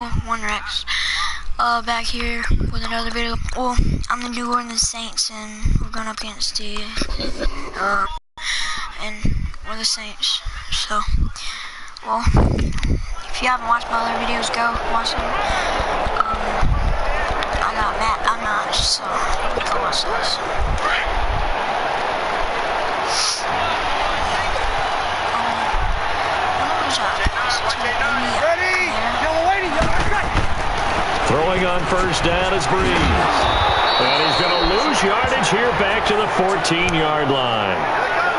One Rex, back here with another video. Well, I'm the New Orleans Saints, and we're going up against the, and we're the Saints. So, well, if you haven't watched my other videos, go watch them. I got Madden19, so go watch those. Throwing on first down is Breeze. And he's going to lose yardage here back to the 14-yard line.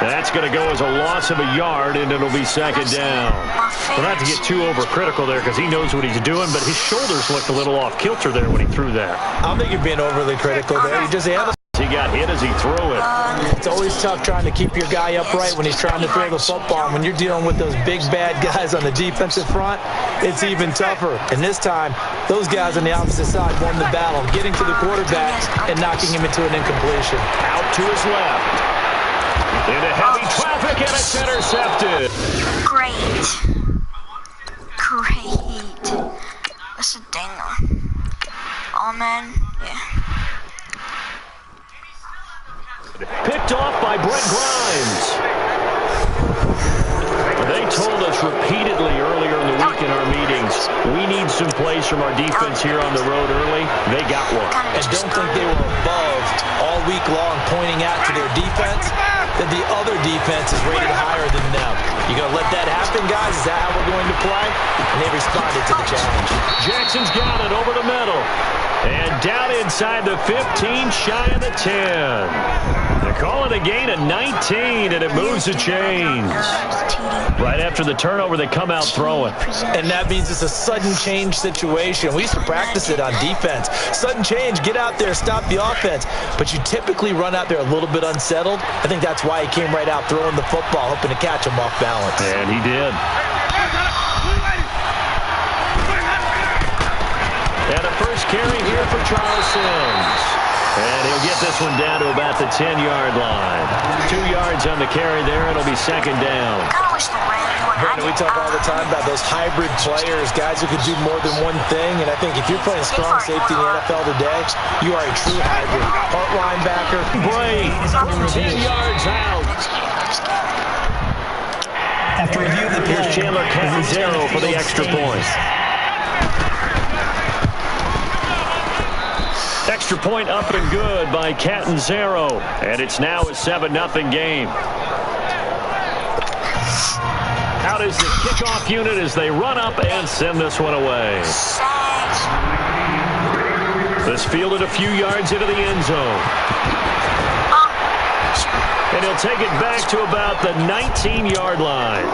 That's going to go as a loss of a yard, and it'll be second down. We're not to get too overcritical there because he knows what he's doing, but his shoulders looked a little off kilter there when he threw that. I don't think you're being overly critical there. You just handle. He got hit as he threw it. It's always tough trying to keep your guy upright when he's trying to throw the football. And when you're dealing with those big, bad guys on the defensive front, it's even tougher. And this time, those guys on the opposite side won the battle, getting to the quarterback and knocking him into an incompletion. Out to his left. Into heavy traffic, and it's intercepted. Great. That's a ding. Oh, man. Yeah. Picked off by Brett Grimes. They told us repeatedly earlier in the week in our meetings, we need some plays from our defense here on the road early. They got one. And don't think they were above all week long pointing out to their defense that the other defense is rated higher than them. You going to let that happen, guys? Is that how we're going to play? And they responded to the challenge. Jackson's got it over the middle. And down inside the 15, shy of the 10. They're calling a gain of 19, and it moves the chains. Right after the turnover, they come out throwing. And that means it's a sudden change situation. We used to practice it on defense. Sudden change, get out there, stop the offense. But you typically run out there a little bit unsettled. I think that's why he came right out throwing the football, hoping to catch him off balance. And he did. And a first carry here for Charles Sims. And he'll get this one down to about the 10-yard line. 2 yards on the carry there. It'll be second down. Brandon, we talk all the time about those hybrid players, guys who could do more than one thing. And I think if you're playing strong safety in the NFL today, you are a true hybrid. Part linebacker. Bray, 10 yards out. After review of the play, here's Chandler Catanzaro for the extra point. Extra point up and good by Catanzaro. And it's now a 7-0 game. Out is the kickoff unit as they run up and send this one away. This fielded a few yards into the end zone. And he'll take it back to about the 19-yard line.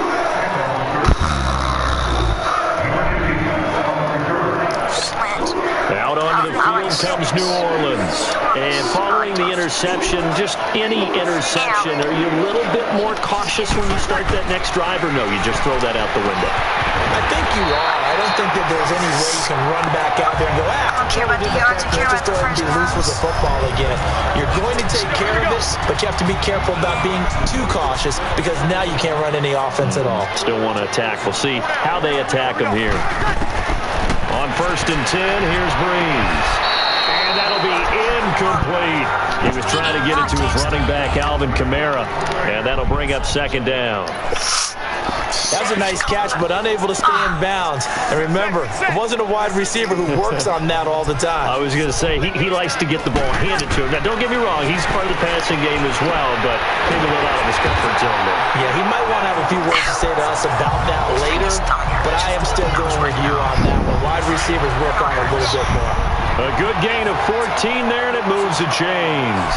Out onto the field comes New Orleans. And following the interception, just any interception, are you a little bit more cautious when you start that next drive, or no, you just throw that out the window? I think you are. I don't think that there's any way you can run back out there and go, I don't care about the yards, I care about the first be loose with the football again. You're going to take care of it, but you have to be careful about being too cautious because now you can't run any offense at all. Still want to attack. We'll see how they attack them here. On 1st and 10, here's Breeze. And that'll be incomplete. He was trying to get it to his running back, Alvin Kamara. And that'll bring up second down. That was a nice catch, but unable to stay in bounds. And remember, it wasn't a wide receiver who works on that all the time. I was going to say, he likes to get the ball handed to him. Now, don't get me wrong, he's part of the passing game as well, but maybe a little out of his comfort zone there. Yeah, he might want to have a few words to say to us about that later, but I am still going with you on that one. Wide receivers work on it a little bit more. A good gain of 14 there, and it moves the chains.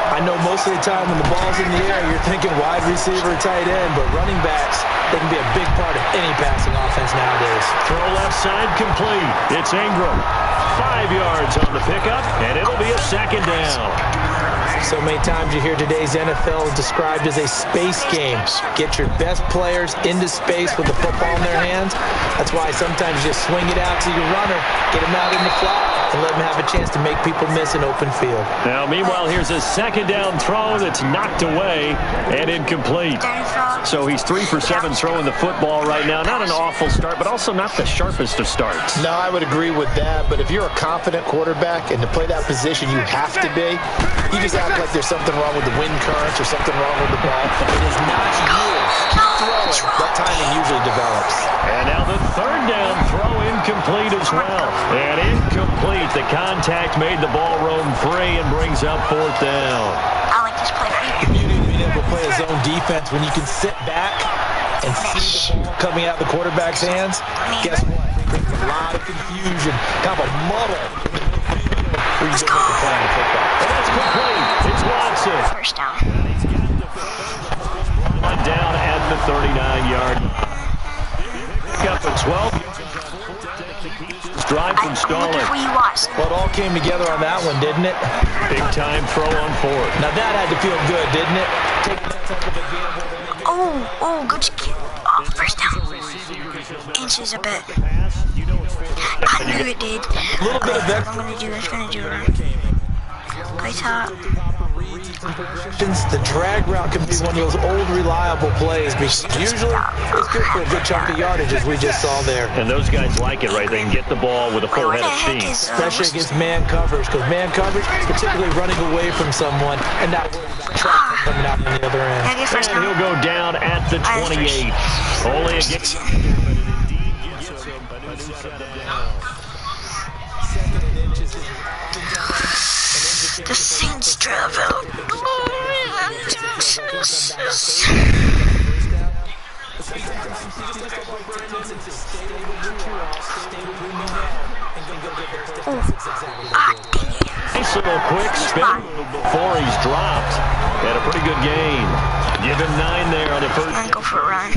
I know most of the time when the ball's in the air, you're thinking wide receiver, tight end, but running backs, they can be a big part of any passing offense nowadays. Throw left side complete. It's Ingram. 5 yards on the pickup, and it'll be a second down. So many times you hear today's NFL described as a space game. Get your best players into space with the football in their hands. That's why sometimes you just swing it out to your runner, get him out in the flat, and let him have a chance to make people miss an open field. Now, meanwhile, here's a second down throw that's knocked away and incomplete. So he's 3 for 7 throwing the football right now. Not an awful start, but also not the sharpest of starts. No, I would agree with that. But if you're a confident quarterback and to play that position you have to be, you just act like there's something wrong with the wind currents or something wrong with the ball. It is not yours. Keep throwing. That timing usually develops. And now the third down throw incomplete as well. And incomplete. The contact made the ball roam free and brings up 4th down. I like this play. Being able to play a zone defense when you can sit back and see the ball coming out of the quarterback's hands, guess what? It creates a lot of confusion, kind of a muddle where you get the play on the football. And that's complete. It's Watson. First down. Down at the 39-yard. Pick up a 12. Drive from Stalling. Well, it all came together on that one, didn't it? Big time throw on 4th. Now that had to feel good, didn't it? Taking that type of a gamble. Oh, good kick. Oh, first down. Inches a bit. I knew it did. A little bit of that. I'm gonna do it. Play top. The drag route can be one of those old reliable plays because usually it's good for a good chunk of yardage as we just saw there. And those guys like it, right? They can get the ball with a full head of steam. Especially against man coverage, because man coverage, particularly running away from someone and not traffic coming out on the other end. And he'll go down at the 28. Only a game. The Saints drive out. Nice little quick spin before he's dropped. Had a pretty good game. Give him 9 there on the first. Go for a run.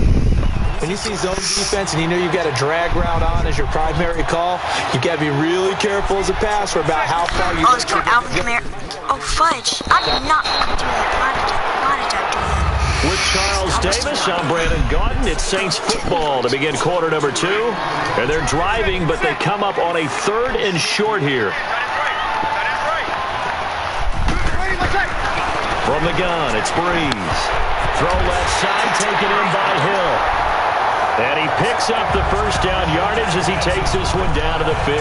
When you see zone defense and you know you've got a drag route on as your primary call, you got to be really careful as a passer about how far you. Oh, it's coming. Alvin, come here. Oh, fudge! I did not do that. Why did I do that? With Charles Davis, I'm Brandon Gaudin. It's Saints football to begin quarter number 2, and they're driving, but they come up on a 3rd and short here. From the gun, it's Breeze. Throw left side, taken in by Hill. And he picks up the first down yardage as he takes this one down to the 15.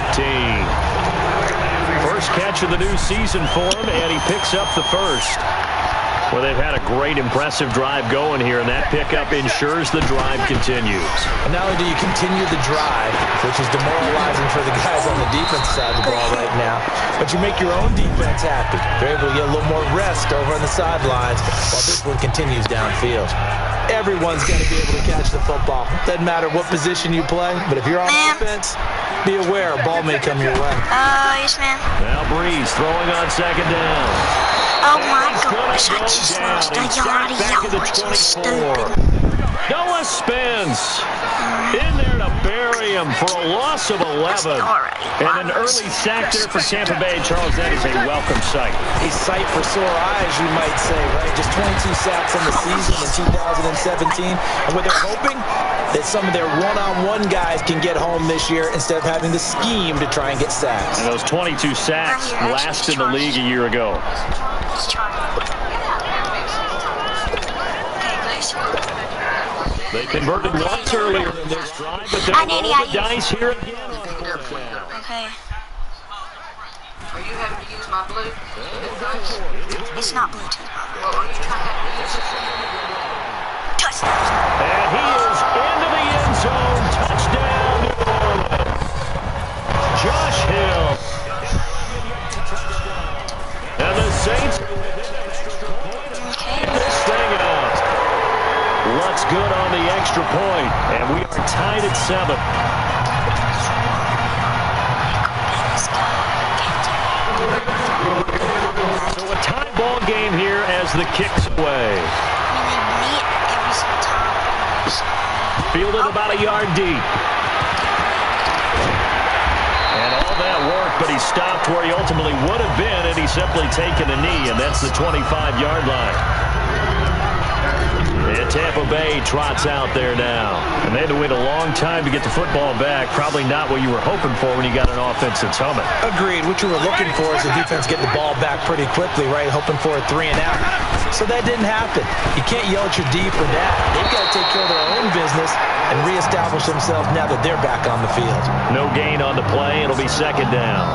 First catch of the new season for him, and he picks up the first. Well, they've had a great, impressive drive going here, and that pickup ensures the drive continues. And not only do you continue the drive, which is demoralizing for the guys on the defense side of the ball right now, but you make your own defense happy. They're able to get a little more rest over on the sidelines while this one continues downfield. Everyone's got to be able to catch the football. Doesn't matter what position you play, but if you're on defense, be aware a ball may come your way. Yes, ma'am. Now Breeze throwing on 2nd down. Oh my gosh, I just lost a yard of yardage. So stupid. Noah Spence in there to bury him for a loss of 11. And an early sack there for Tampa Bay. Charles, that is a welcome sight. A sight for sore eyes, you might say, right? Just 22 sacks in the season in 2017. And what they're hoping that some of their one-on-one guys can get home this year instead of having the scheme to try and get sacks. And those 22 sacks last in the league a year ago. They converted once earlier in this drive, but they'll roll the dice here again. Okay. Are you having to use my blue? It's not Bluetooth. Well, are you trying to use it? Touchdown. And he is into the end zone. Touchdown, New Orleans. Josh Hill. And the Saints this thing out. Looks good on the extra point, and we are tied at 7. So a tie ball game here as the kick's away. Fielded about a yard deep. And all that work but he stopped where he ultimately would have been had he simply taken a knee, and that's the 25-yard line. And Tampa Bay trots out there now. And they had to wait a long time to get the football back. Probably not what you were hoping for when you got an offense that's humming. Agreed. What you were looking for is the defense getting the ball back pretty quickly, right? Hoping for a 3 and out. So that didn't happen. You can't yell at your D for that. They've got to take care of their own business and reestablish themselves now that they're back on the field. No gain on the play. It'll be second down.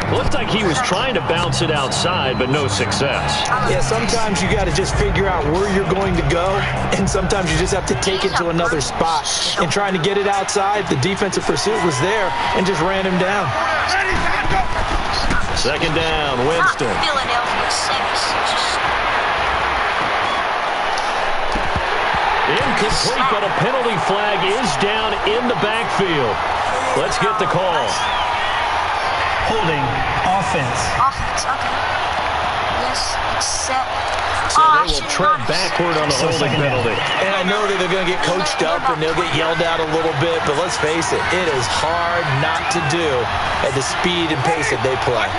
Looked like he was trying to bounce it outside, but no success. Yeah, sometimes you got to just figure out where you're going to go, and sometimes you just have to take it to another spot. And trying to get it outside, the defensive pursuit was there and just ran him down. Second down, Winston. Incomplete, but a penalty flag is down in the backfield. Let's get the call. Holding offense. Offense, okay. Yes, it's set. So they will tread backward on the holding penalty. And I know that they're going to get coached up and they'll get yelled at a little bit, but let's face it, it is hard not to do at the speed and pace that they play.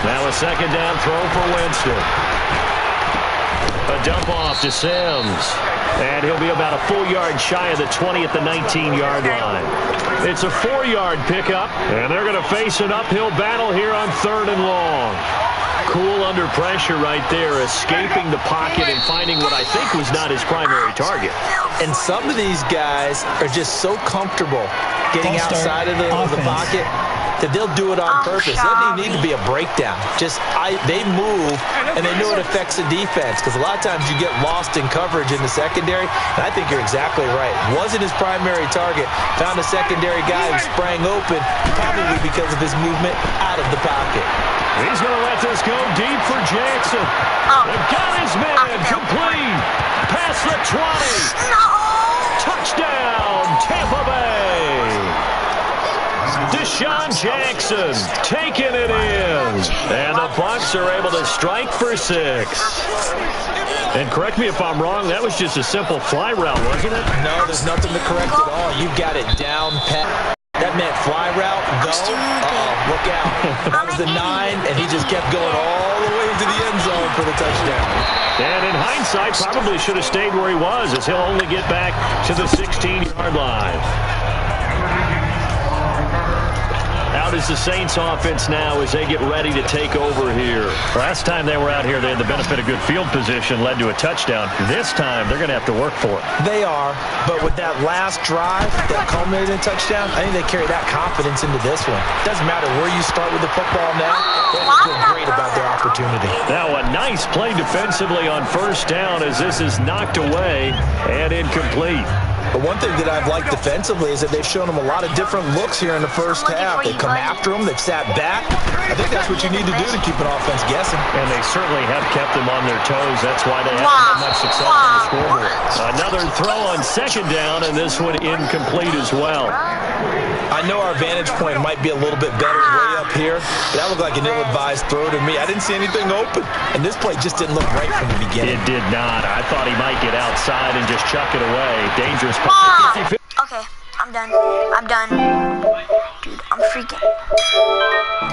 Now a second down throw for Winston. A dump off to Sims. And he'll be about a full yard shy of the 20 at the 19-yard line. It's a 4-yard pickup, and they're going to face an uphill battle here on 3rd and long. Cool under pressure right there, escaping the pocket and finding what I think was not his primary target. And some of these guys are just so comfortable getting outside of the pocket that they'll do it on purpose. It doesn't need to be a breakdown. They move, and they know it affects the defense, because a lot of times you get lost in coverage in the secondary, and I think you're exactly right. Wasn't his primary target. Found a secondary guy who sprang open, probably because of his movement out of the pocket. He's going to let this go deep for Jackson. They've got his man complete. Past the 20. Touchdown, Tampa Bay. Deshaun Jackson taking it in. And the Bucs are able to strike for 6. And correct me if I'm wrong, that was just a simple fly route, wasn't it? No, there's nothing to correct at all. You've got it down pat. That meant fly route, go. Look out. That was the 9, and he just kept going all the way to the end zone for the touchdown. And in hindsight, probably should have stayed where he was, as he'll only get back to the 16-yard line. Out is the Saints offense now as they get ready to take over here. Last time they were out here, they had the benefit of good field position, led to a touchdown. This time, they're going to have to work for it. They are, but with that last drive that culminated in a touchdown, I think they carry that confidence into this one. Doesn't matter where you start with the football now, they feel great about their opportunity. Now a nice play defensively on 1st down as this is knocked away and incomplete. But one thing that I've liked defensively is that they've shown them a lot of different looks here in the first half. They come after them. They've sat back. I think that's what you need to do to keep an offense guessing. And they certainly have kept them on their toes. That's why they haven't had much success on the scoreboard. Another throw on 2nd down, and this one incomplete as well. I know our vantage point might be a little bit better way up here, but that looked like an ill-advised throw to me. I didn't see anything open, and this play just didn't look right from the beginning. It did not. I thought he might get outside and just chuck it away. Dangerous. Okay, I'm done. Dude, I'm freaking.